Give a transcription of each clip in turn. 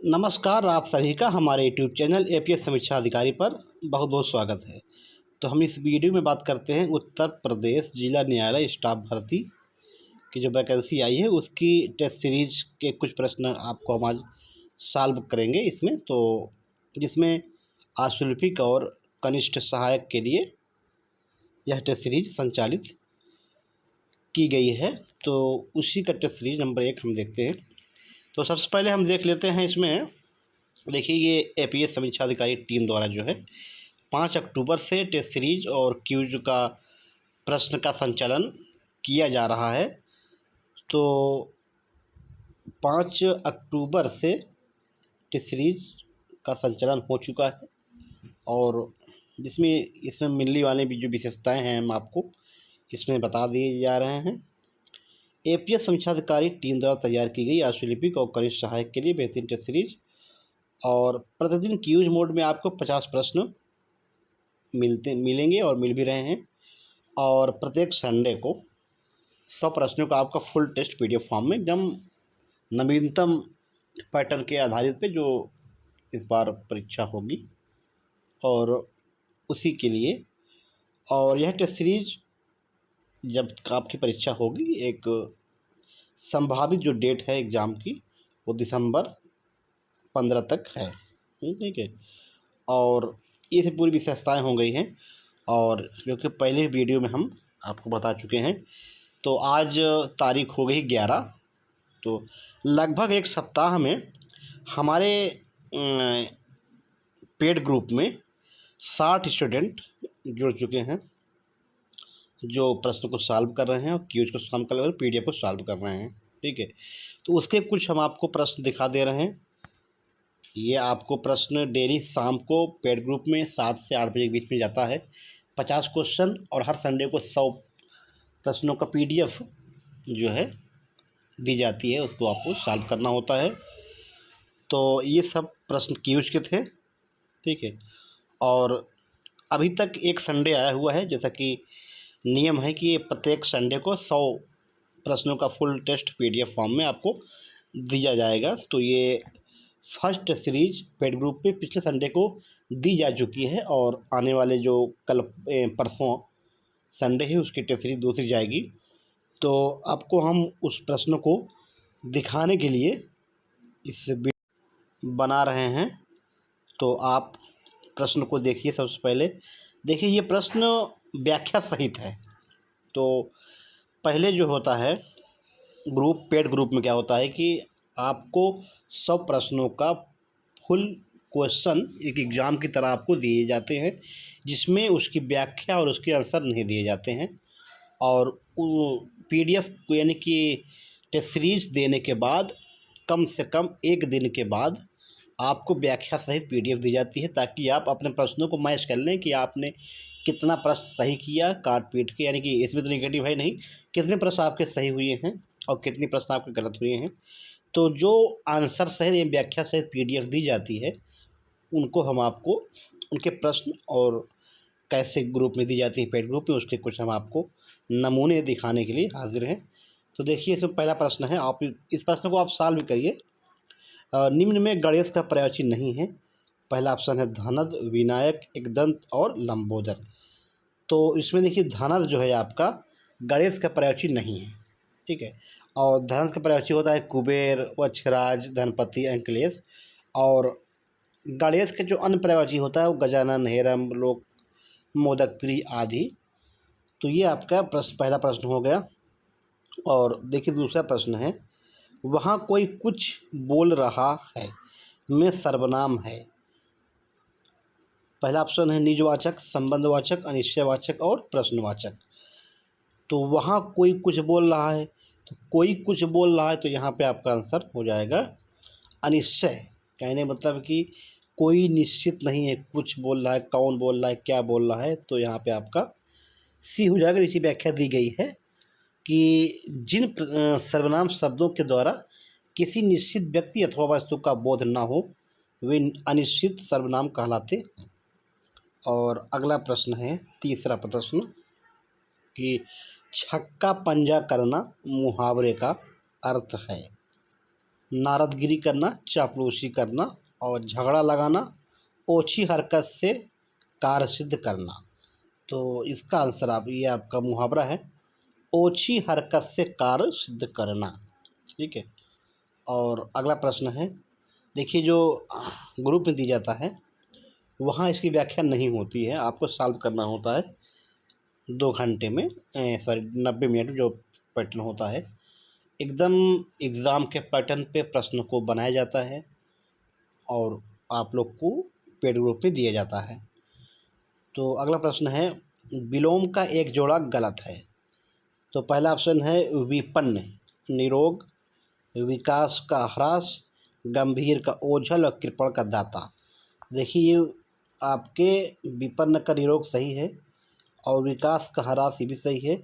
नमस्कार, आप सभी का हमारे यूट्यूब चैनल एपीएस समीक्षा अधिकारी पर बहुत बहुत स्वागत है। तो हम इस वीडियो में बात करते हैं उत्तर प्रदेश जिला न्यायालय स्टाफ भर्ती की जो वैकेंसी आई है उसकी टेस्ट सीरीज के कुछ प्रश्न आपको हम आज सॉल्व करेंगे इसमें। तो जिसमें आशुलिपिक और कनिष्ठ सहायक के लिए यह टेस्ट सीरीज संचालित की गई है। तो उसी का टेस्ट सीरीज नंबर 1 हम देखते हैं। तो सबसे पहले हम देख लेते हैं इसमें। देखिए, ये एपीएस समीक्षा अधिकारी टीम द्वारा जो है 5 अक्टूबर से टेस्ट सीरीज और क्यूज का प्रश्न का संचालन किया जा रहा है। तो 5 अक्टूबर से टेस्ट सीरीज का संचालन हो चुका है और इसमें मिलने वाली भी जो विशेषताएं हैं हम आपको इसमें बता दिए जा रहे हैं। एपीएस समीक्षा अधिकारी टीम द्वारा तैयार की गई आशुलिपिक और कनिष्ठ सहायक के लिए बेहतरीन टेस्ट सीरीज और प्रतिदिन क्यूज मोड में आपको 50 प्रश्न मिलेंगे और मिल भी रहे हैं। और प्रत्येक संडे को 100 प्रश्नों का आपका फुल टेस्ट पीडीएफ फॉर्म में एकदम नवीनतम पैटर्न के आधारित पे जो इस बार परीक्षा होगी और उसी के लिए। और यह टेस्ट सीरीज जब आपकी परीक्षा होगी, एक संभावित जो डेट है एग्ज़ाम की वो दिसंबर 15 तक है। ठीक है। और ये सब पूरी विशेषताएँ हो गई हैं और जो कि पहले वीडियो में हम आपको बता चुके हैं। तो आज तारीख हो गई 11। तो लगभग एक सप्ताह में हमारे पेड ग्रुप में 60 स्टूडेंट जुड़ चुके हैं जो प्रश्न को सॉल्व कर रहे हैं और क्यूज को सॉल्व कर रहे हैं, पीडीएफ को सॉल्व कर रहे हैं। ठीक है। तो उसके कुछ हम आपको प्रश्न दिखा दे रहे हैं। ये आपको प्रश्न डेली शाम को पेड ग्रुप में 7 से 8 बजे के बीच में जाता है। 50 क्वेश्चन और हर संडे को 100 प्रश्नों का पीडीएफ जो है दी जाती है, उसको आपको सॉल्व करना होता है। तो ये सब प्रश्न क्यूज के थे। ठीक है। और अभी तक एक संडे आया हुआ है, जैसा कि नियम है कि प्रत्येक संडे को 100 प्रश्नों का फुल टेस्ट पीडीएफ फॉर्म में आपको दिया जाएगा। तो ये फर्स्ट सीरीज पेड ग्रुप पे पिछले संडे को दी जा चुकी है और आने वाले जो कल परसों संडे है उसकी टेस्ट सीरीज दूसरी जाएगी। तो आपको हम उस प्रश्न को दिखाने के लिए इस बना रहे हैं। तो आप प्रश्न को देखिए। सबसे पहले देखिए, ये प्रश्न व्याख्या सहित है। तो पहले जो होता है पेड ग्रुप में क्या होता है कि आपको 100 प्रश्नों का फुल क्वेश्चन एक एग्ज़ाम की तरह आपको दिए जाते हैं, जिसमें उसकी व्याख्या और उसके आंसर नहीं दिए जाते हैं। और पीडीएफ यानी कि टेस्ट सीरीज देने के बाद कम से कम 1 दिन के बाद आपको व्याख्या सहित पीडीएफ दी जाती है, ताकि आप अपने प्रश्नों को मैच कर लें कि आपने कितना प्रश्न सही किया काट पीट के, यानी कि इसमें तो नेगेटिव है नहीं, कितने प्रश्न आपके सही हुए हैं और कितने प्रश्न आपके गलत हुए हैं। तो जो आंसर सहित व्याख्या सहित पीडीएफ दी जाती है उनको हम आपको उनके प्रश्न और कैसे ग्रुप में दी जाती है पेड ग्रुप में, उसके कुछ हम आपको नमूने दिखाने के लिए हाजिर हैं। तो देखिए, इसमें पहला प्रश्न है, आप इस प्रश्न को आप सॉल्व करिए। निम्न में गणेश का पर्यायवाची नहीं है। पहला ऑप्शन है धनद, विनायक, एकदंत और लंबोदर। तो इसमें देखिए, धनद जो है आपका गणेश का पर्यायवाची नहीं है। ठीक है। और धनद का पर्यायवाची होता है कुबेर, वक्षराज, धनपति, अंकलेश। और गणेश के जो अन्य पर्यायवाची होता है वो गजानन, हेरम, लोक, मोदक, प्रिय आदि। तो ये आपका पहला प्रश्न हो गया। और देखिए, दूसरा प्रश्न है, वहाँ कोई कुछ बोल रहा है में सर्वनाम है। पहला ऑप्शन है निजवाचक, संबंधवाचक, अनिश्चयवाचक और प्रश्नवाचक। तो वहाँ कोई कुछ बोल रहा है, तो कोई कुछ बोल रहा है तो यहाँ पे आपका आंसर हो जाएगा अनिश्चय। कहने मतलब कि कोई निश्चित नहीं है, कुछ बोल रहा है, कौन बोल रहा है, क्या बोल रहा है। तो यहाँ पे आपका सी हो जाएगा। इसी व्याख्या दी गई है कि जिन सर्वनाम शब्दों के द्वारा किसी निश्चित व्यक्ति अथवा वस्तु का बोध न हो वे अनिश्चित सर्वनाम कहलाते हैं। और अगला प्रश्न है, तीसरा प्रश्न, कि छक्का पंजा करना मुहावरे का अर्थ है। नारदगिरी करना, चापलूसी करना और झगड़ा लगाना, ओछी हरकत से कार्य सिद्ध करना। तो इसका आंसर आप, ये आपका मुहावरा है, ओछी हरकत से कार्य सिद्ध करना। ठीक है। और अगला प्रश्न है, देखिए जो ग्रुप में दी जाता है वहाँ इसकी व्याख्या नहीं होती है, आपको सॉल्व करना होता है 2 घंटे में, सॉरी 90 मिनट में जो पैटर्न होता है। एकदम एग्ज़ाम के पैटर्न पे प्रश्न को बनाया जाता है और आप लोग को पेड ग्रुप में दिया जाता है। तो अगला प्रश्न है, विलोम का एक जोड़ा गलत है। तो पहला ऑप्शन है विपन्न, निरोग, विकास का ह्रास, गंभीर का ओझल और कृपण का दाता। देखिए ये आपके विपन्न का निरोग सही है और विकास का ह्रास ये भी सही है।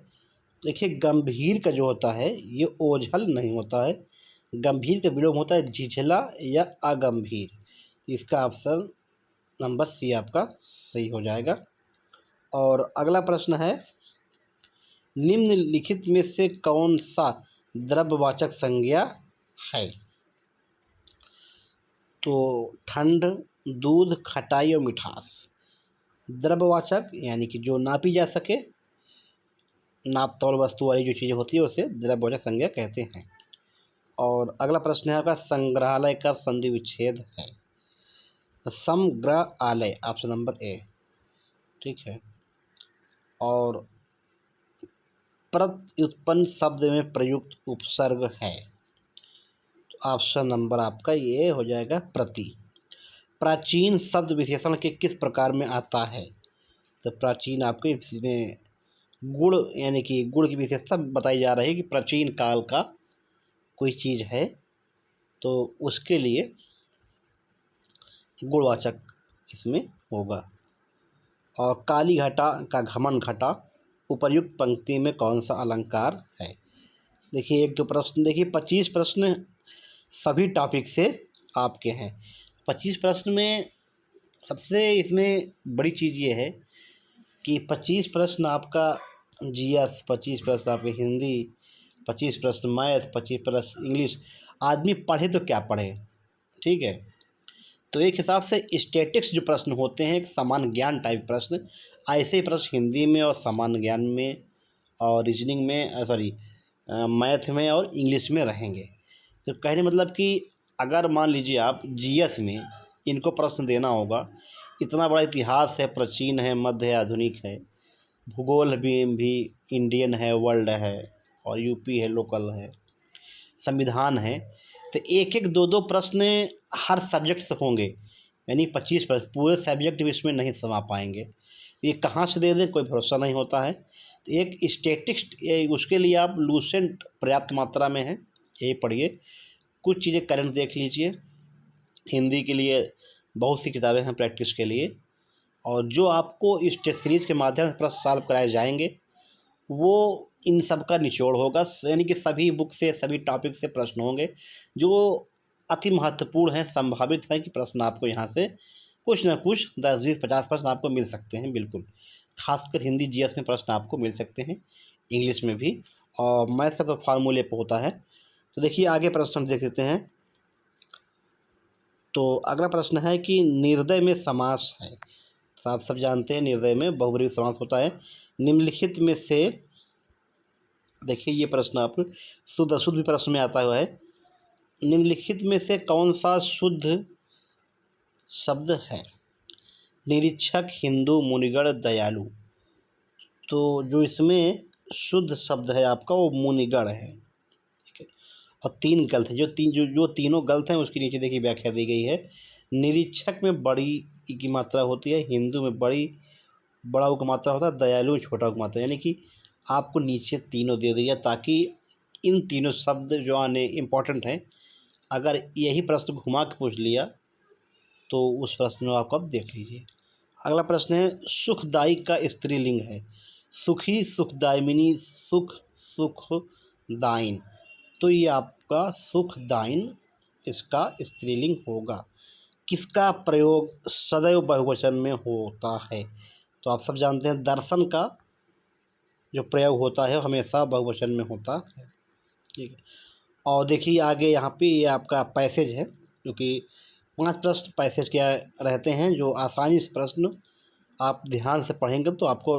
देखिए गंभीर का जो होता है ये ओझल नहीं होता है, गंभीर का विलोम होता है झिझला या अगंभीर। तो इसका ऑप्शन नंबर सी आपका सही हो जाएगा। और अगला प्रश्न है, निम्नलिखित में से कौन सा द्रव्यवाचक संज्ञा है। तो ठंड, दूध, खटाई और मिठास। द्रव्यवाचक यानी कि जो नापी जा सके, नाप तौल वस्तु वाली जो चीज़ें होती है उसे द्रव्यवाचक संज्ञा कहते हैं। और अगला प्रश्न है आपका, संग्रहालय का संधि विच्छेद है। समग्रहालय, ऑप्शन नंबर ए। ठीक है। और प्रत्युत्पन्न शब्द में प्रयुक्त उपसर्ग है। तो ऑप्शन नंबर आपका ये हो जाएगा प्रति। प्राचीन शब्द विशेषण के किस प्रकार में आता है। तो प्राचीन आपके इसमें गुण यानी कि गुण की विशेषता बताई जा रही है कि प्राचीन काल का कोई चीज़ है तो उसके लिए गुणवाचक इसमें होगा। और काली घटा का घमंड घटा उपर्युक्त पंक्ति में कौन सा अलंकार है। देखिए 1-2 प्रश्न, देखिए 25 प्रश्न सभी टॉपिक से आपके हैं। 25 प्रश्न में सबसे इसमें बड़ी चीज़ ये है कि 25 प्रश्न आपका जीएस, 25 प्रश्न आपके हिंदी, 25 प्रश्न मैथ, 25 प्रश्न इंग्लिश। आदमी पढ़े तो क्या पढ़े। ठीक है। तो एक हिसाब से स्टैटिक्स जो प्रश्न होते हैं, एक सामान्य ज्ञान टाइप प्रश्न, ऐसे ही प्रश्न हिंदी में और सामान्य ज्ञान में और रीजनिंग में, सॉरी मैथ में और इंग्लिश में रहेंगे। तो कहने मतलब कि अगर मान लीजिए आप जीएस में इनको प्रश्न देना होगा, इतना बड़ा इतिहास है, प्राचीन है, मध्य है, आधुनिक है, भूगोल भी इंडियन है, वर्ल्ड है और यूपी है, लोकल है, संविधान है। तो 1-1, 2-2 प्रश्न हर सब्जेक्ट से होंगे, यानी 25 प्रश्न पूरे सब्जेक्ट भी इसमें नहीं समा पाएंगे। ये कहाँ से दे दें कोई भरोसा नहीं होता है। तो एक स्टैटिक्स उसके लिए आप लूसेंट पर्याप्त मात्रा में है, यही पढ़िए। कुछ चीज़ें करंट देख लीजिए, हिंदी के लिए बहुत सी किताबें हैं प्रैक्टिस के लिए, और जो आपको इस टेस्ट सीरीज़ के माध्यम से प्रश्न सॉल्व कराए जाएंगे वो इन सब का निचोड़ होगा, यानी कि सभी बुक से, सभी टॉपिक से प्रश्न होंगे जो अति महत्वपूर्ण हैं, संभावित है कि प्रश्न आपको यहाँ से कुछ ना कुछ 10, 20, 50 प्रश्न आपको मिल सकते हैं। बिल्कुल, खासकर हिंदी जीएस में प्रश्न आपको मिल सकते हैं, इंग्लिश में भी, और मैथ का तो फार्मूले पे होता है। तो देखिए आगे प्रश्न हम देख लेते हैं। तो अगला प्रश्न है कि निर्दय में समास है। तो आप सब जानते हैं निर्दय में बहुब्रीहि समास होता है। निम्नलिखित में से, देखिए ये प्रश्न आप शुद्ध अशुद्ध भी प्रश्न में आता हुआ है, निम्नलिखित में से कौन सा शुद्ध शब्द है। निरीक्षक, हिंदू, मुनिगण, दयालु। तो जो इसमें शुद्ध शब्द है आपका वो मुनिगण है। ठीक है। और 3 गलत है, जो तीनों गलत हैं उसके नीचे देखिए व्याख्या दी गई है। निरीक्षक में बड़ी की मात्रा होती है, हिंदू में बड़ा ऊ का मात्रा होता है, दयालु में छोटा ऊ का मात्रा, यानी कि आपको नीचे तीनों दे दिया ताकि इन तीनों शब्द जो आने इम्पॉर्टेंट हैं। अगर यही प्रश्न घुमा के पूछ लिया तो उस प्रश्न में आपको अब देख लीजिए। अगला प्रश्न है, सुखदाई का स्त्रीलिंग है। सुखी, सुखदायिनी, सुख, सुखदायिन। तो ये आपका सुखदायिन इसका स्त्रीलिंग होगा। किसका प्रयोग सदैव बहुवचन में होता है। तो आप सब जानते हैं दर्शन का जो प्रयोग होता है हमेशा बहुवचन में होता है। ठीक है। और देखिए आगे यहाँ पे ये आपका पैसेज है, जो कि 5 प्रश्न पैसेज के रहते हैं, जो आसानी से प्रश्न आप ध्यान से पढ़ेंगे तो आपको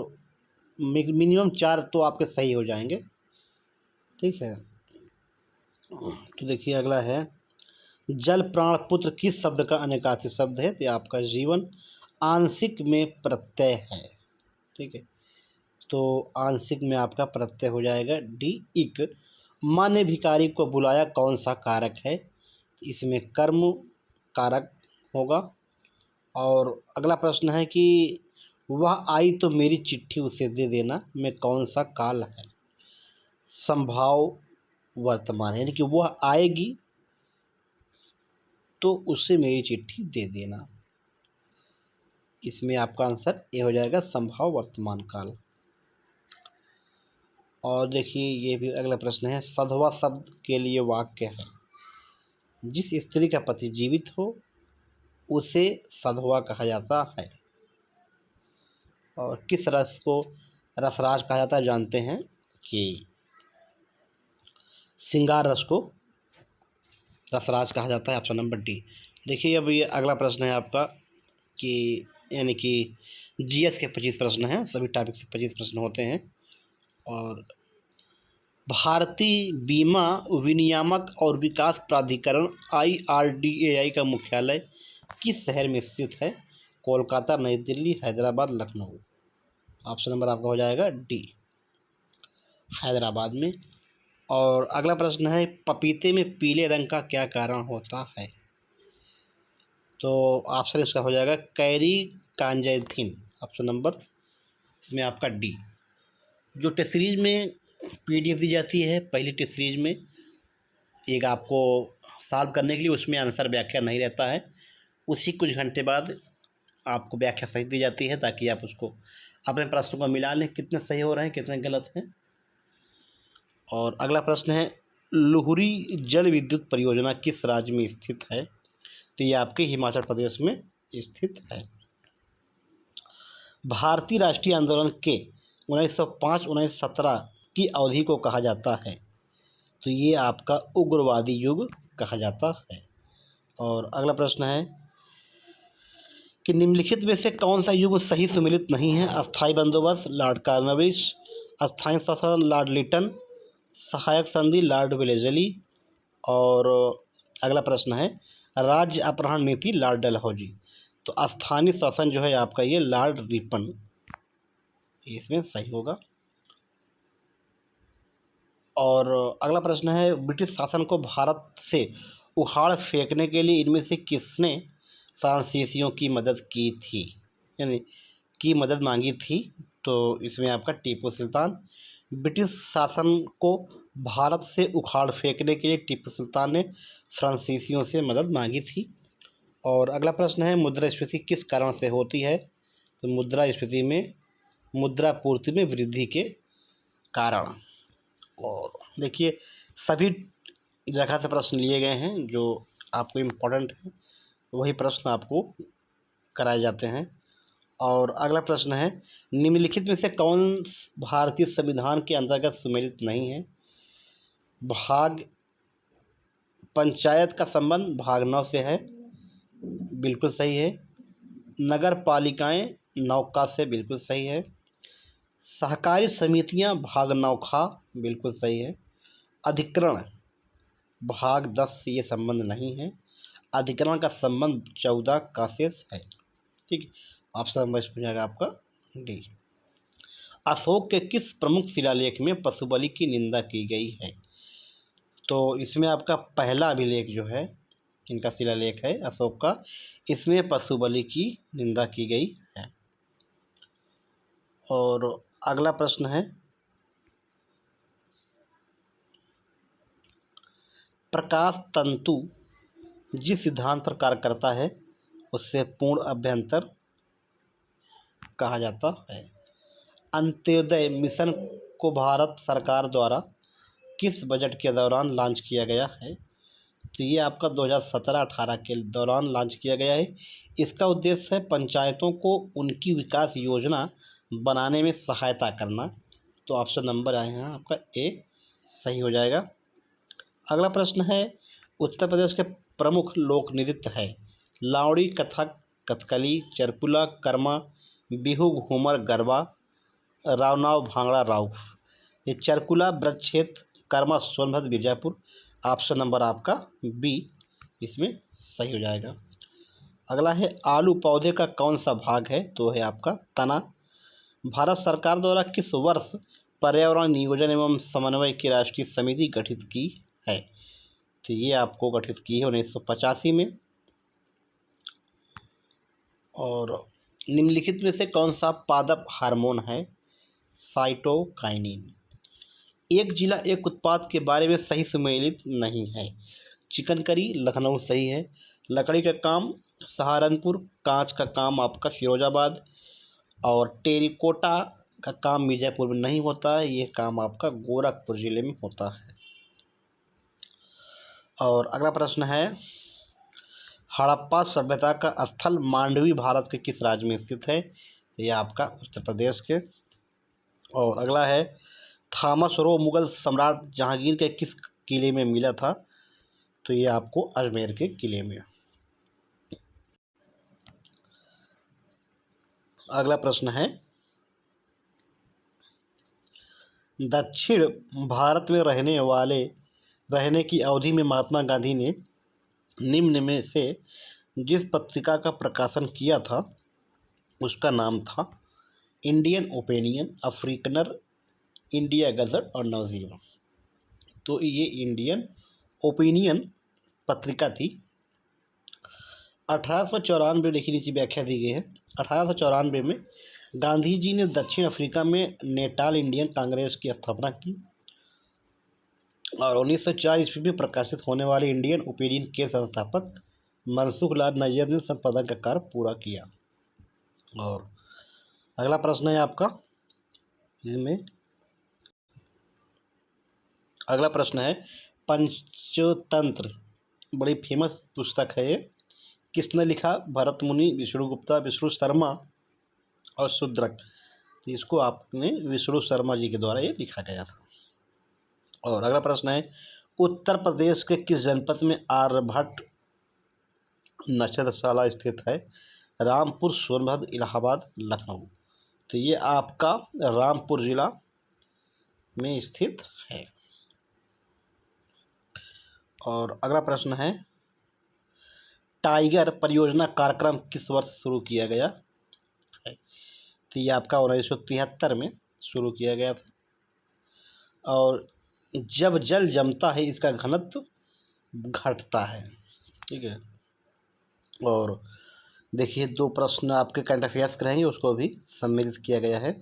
मिनिमम 4 तो आपके सही हो जाएंगे। ठीक है, तो देखिए अगला है, जल प्राण पुत्र किस शब्द का अनेकार्थी शब्द है? तो ये आपका जीवन आंशिक में प्रत्यय है। ठीक है, तो आंशिक में आपका प्रत्यय हो जाएगा डी। इक माँ ने भिखारी को बुलाया कौन सा कारक है? तो इसमें कर्म कारक होगा। और अगला प्रश्न है कि वह आई तो मेरी चिट्ठी उसे दे देना, में कौन सा काल है? संभाव वर्तमान है, यानी कि वह आएगी तो उसे मेरी चिट्ठी दे देना। इसमें आपका आंसर ए हो जाएगा, संभाव वर्तमान काल। और देखिए ये भी अगला प्रश्न है, सधवा शब्द के लिए वाक्य है, जिस स्त्री का पति जीवित हो उसे सधवा कहा जाता है। और किस रस को रसराज कहा जाता है? जानते हैं कि श्रृंगार रस को रसराज कहा जाता है। Option number D. देखिए अब ये अगला प्रश्न है आपका कि यानी कि जीएस के 25 प्रश्न हैं, सभी टॉपिक से 25 प्रश्न होते हैं। और भारतीय बीमा विनियामक और विकास प्राधिकरण IRDAI का मुख्यालय किस शहर में स्थित है? कोलकाता, नई दिल्ली, हैदराबाद, लखनऊ। ऑप्शन नंबर आपका हो जाएगा डी, हैदराबाद में। और अगला प्रश्न है, पपीते में पीले रंग का क्या कारण होता है? तो ऑप्शन इसका हो जाएगा कैरी कांजैथिन। ऑप्शन नंबर इसमें आपका डी। जो टेस्ट सीरीज में PDF दी जाती है, पहली टेस्ट सीरीज में एक आपको सॉल्व करने के लिए, उसमें आंसर व्याख्या नहीं रहता है, उसी कुछ घंटे बाद आपको व्याख्या सही दी जाती है, ताकि आप उसको अपने प्रश्नों को मिला लें, कितने सही हो रहे हैं कितने गलत हैं। और अगला प्रश्न है, लुहरी जल विद्युत परियोजना किस राज्य में स्थित है? तो ये आपके हिमाचल प्रदेश में स्थित है। भारतीय राष्ट्रीय आंदोलन के 1905-1917 की अवधि को कहा जाता है? तो ये आपका उग्रवादी युग कहा जाता है। और अगला प्रश्न है कि निम्नलिखित में से कौन सा युग सही सुमेलित नहीं है? अस्थायी बंदोबस्त लॉर्ड कॉर्नवालिस, अस्थायी शासन लॉर्ड लिटन, सहायक संधि लॉर्ड वेलेस्ली। और अगला प्रश्न है, राज्य अपहरण नीति लॉर्ड डलहौजी। तो अस्थायी शासन जो है आपका ये लॉर्ड रिपन, इसमें सही होगा। और अगला प्रश्न है, ब्रिटिश शासन को भारत से उखाड़ फेंकने के लिए इनमें से किसने फ्रांसीसियों की मदद की थी, यानी की मदद मांगी थी? तो इसमें आपका टीपू सुल्तान। ब्रिटिश शासन को भारत से उखाड़ फेंकने के लिए टीपू सुल्तान ने फ्रांसीसियों से मदद मांगी थी। और अगला प्रश्न है, मुद्रास्फीति किस कारण से होती है? तो मुद्रास्फीति में मुद्रापूर्ति में वृद्धि के कारण। और देखिए सभी जगह से प्रश्न लिए गए हैं, जो आपको इम्पोर्टेंट है वही प्रश्न आपको कराए जाते हैं। और अगला प्रश्न है, निम्नलिखित में से कौन भारतीय संविधान के अंतर्गत सम्मिलित नहीं है? भाग पंचायत का संबंध भाग 9 से है, बिल्कुल सही है। नगर पालिकाएँ नौका से, बिल्कुल सही है। सहकारी समितियां भाग 9 खा, बिल्कुल सही है। अधिकरण भाग 10 से ये संबंध नहीं है। अधिकरण का संबंध 14 का से है। ठीक है, ऑप्शन नंबर इसमें हो जाएगा आपका डी। अशोक के किस प्रमुख शिलालेख में पशु बलि की निंदा की गई है? तो इसमें आपका पहला अभिलेख जो है, इनका शिलालेख है अशोक का, इसमें पशु बलि की निंदा की गई है। और अगला प्रश्न है, प्रकाश तंतु जिस सिद्धांत पर कार्य करता है उससे पूर्ण अभ्यंतर कहा जाता है। अंत्योदय मिशन को भारत सरकार द्वारा किस बजट के दौरान लॉन्च किया गया है? तो ये आपका 2017-18 के दौरान लॉन्च किया गया है। इसका उद्देश्य है पंचायतों को उनकी विकास योजना बनाने में सहायता करना। तो ऑप्शन नंबर आए हैं आपका ए, सही हो जाएगा। अगला प्रश्न है, उत्तर प्रदेश के प्रमुख लोक नृत्य है लावड़ी, कथक, कथकली, चरपुला, कर्मा, बिहू, घूमर, गरबा, रावनाव, भांगड़ा, राउफ। ये चरकुला ब्रजक्षेत्र, कर्मा सोनभद्र बीजापुर। ऑप्शन नंबर आपका बी इसमें सही हो जाएगा। अगला है, आलू पौधे का कौन सा भाग है? तो है आपका तना। भारत सरकार द्वारा किस वर्ष पर्यावरण नियोजन एवं समन्वय की राष्ट्रीय समिति गठित की है? तो ये आपको गठित की है 1985 में। और निम्नलिखित में से कौन सा पादप हार्मोन है? साइटोकाइनिन। एक जिला एक उत्पाद के बारे में सही सुमेलित नहीं है। चिकन करी लखनऊ सही है, लकड़ी का काम सहारनपुर, कांच का काम आपका फिरोजाबाद, और टेरिकोटा का काम मिर्ज़ापुर में नहीं होता है, ये काम आपका गोरखपुर ज़िले में होता है। और अगला प्रश्न है, हड़प्पा सभ्यता का स्थल मांडवी भारत के किस राज्य में स्थित है? ये आपका उत्तर प्रदेश के। और अगला है, थॉमस रो मुगल सम्राट जहांगीर के किस किले में मिला था? तो ये आपको अजमेर के किले में। अगला प्रश्न है, दक्षिण भारत में रहने की अवधि में महात्मा गांधी ने निम्न में से जिस पत्रिका का प्रकाशन किया था उसका नाम था इंडियन ओपिनियन, अफ्रीकनर, इंडिया गज़ट और नवजीवन। तो ये इंडियन ओपिनियन पत्रिका थी। 1894, देखिए नीचे व्याख्या दी गई है। 1894 में गांधी जी ने दक्षिण अफ्रीका में नेटाल इंडियन कांग्रेस की स्थापना की और 1904 ईस्वी में प्रकाशित होने वाले इंडियन ओपिनियन के संस्थापक मनसुख लाल नैयर ने संपादन का कार्य पूरा किया। और अगला प्रश्न है आपका, जिसमें अगला प्रश्न है, पंचतंत्र बड़ी फेमस पुस्तक है, ये किसने लिखा? भरत मुनि, विष्णु गुप्ता, विष्णु शर्मा और शूद्रक। तो इसको आपने विष्णु शर्मा जी के द्वारा ये लिखा गया था। और अगला प्रश्न है, उत्तर प्रदेश के किस जनपद में आर्यभट्ट नक्षत्रशाला स्थित है? रामपुर, सोनभद्र, इलाहाबाद, लखनऊ। तो ये आपका रामपुर जिला में स्थित है। और अगला प्रश्न है, टाइगर परियोजना कार्यक्रम किस वर्ष शुरू किया गया है? तो ये आपका 1973 में शुरू किया गया था। और जब जल जमता है इसका घनत्व घटता है, ठीक है। और देखिए 2 प्रश्न आपके करंट अफेयर्स के रहेंगे, उसको भी सम्मिलित किया गया है।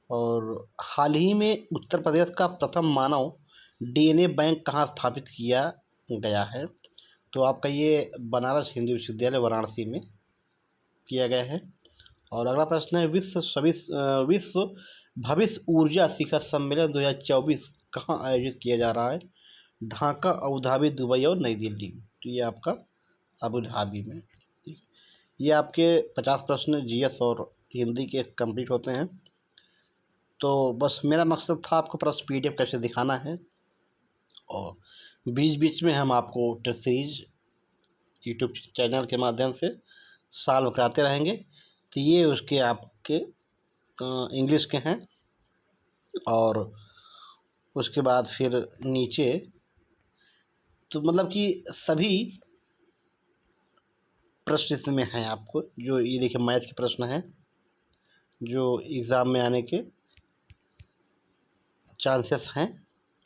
और हाल ही में उत्तर प्रदेश का प्रथम मानव डीएनए बैंक कहाँ स्थापित किया गया है? तो आपका ये बनारस हिंदू विश्वविद्यालय वाराणसी में किया गया है। और अगला प्रश्न है, विश्व भविष्य ऊर्जा शिखर सम्मेलन 2024 कहाँ आयोजित किया जा रहा है? ढाका, अबू धाबी, दुबई और नई दिल्ली। तो ये आपका अबू धाबी में। ये आपके 50 प्रश्न जीएस और हिंदी के कंप्लीट होते हैं। तो बस मेरा मकसद था आपको प्रश्न पीडीएफ कैसे दिखाना है, और बीच बीच में हम आपको टेस्ट सीरीज यूट्यूब चैनल के माध्यम से सॉल्व कराते रहेंगे। तो ये उसके आपके इंग्लिश के हैं। और उसके बाद फिर नीचे तो मतलब कि सभी प्रश्न इसमें हैं आपको, जो ये देखिए मैथ के प्रश्न हैं जो एग्ज़ाम में आने के चांसेस हैं।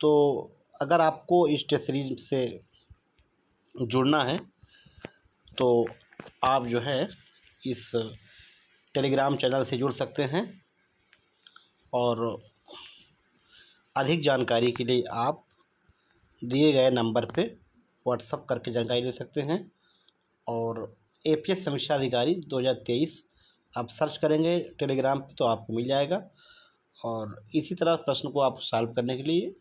तो अगर आपको इस टेस्ट सीरीज से जुड़ना है तो आप जो है इस टेलीग्राम चैनल से जुड़ सकते हैं, और अधिक जानकारी के लिए आप दिए गए नंबर पे व्हाट्सअप करके जानकारी ले सकते हैं। और एपीएस समीक्षा अधिकारी 2023 आप सर्च करेंगे टेलीग्राम पे तो आपको मिल जाएगा। और इसी तरह प्रश्न को आप सॉल्व करने के लिए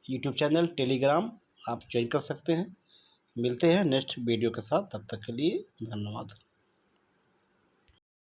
यूट्यूब चैनल, टेलीग्राम आप ज्वाइन कर सकते हैं। मिलते हैं नेक्स्ट वीडियो के साथ, तब तक के लिए धन्यवाद।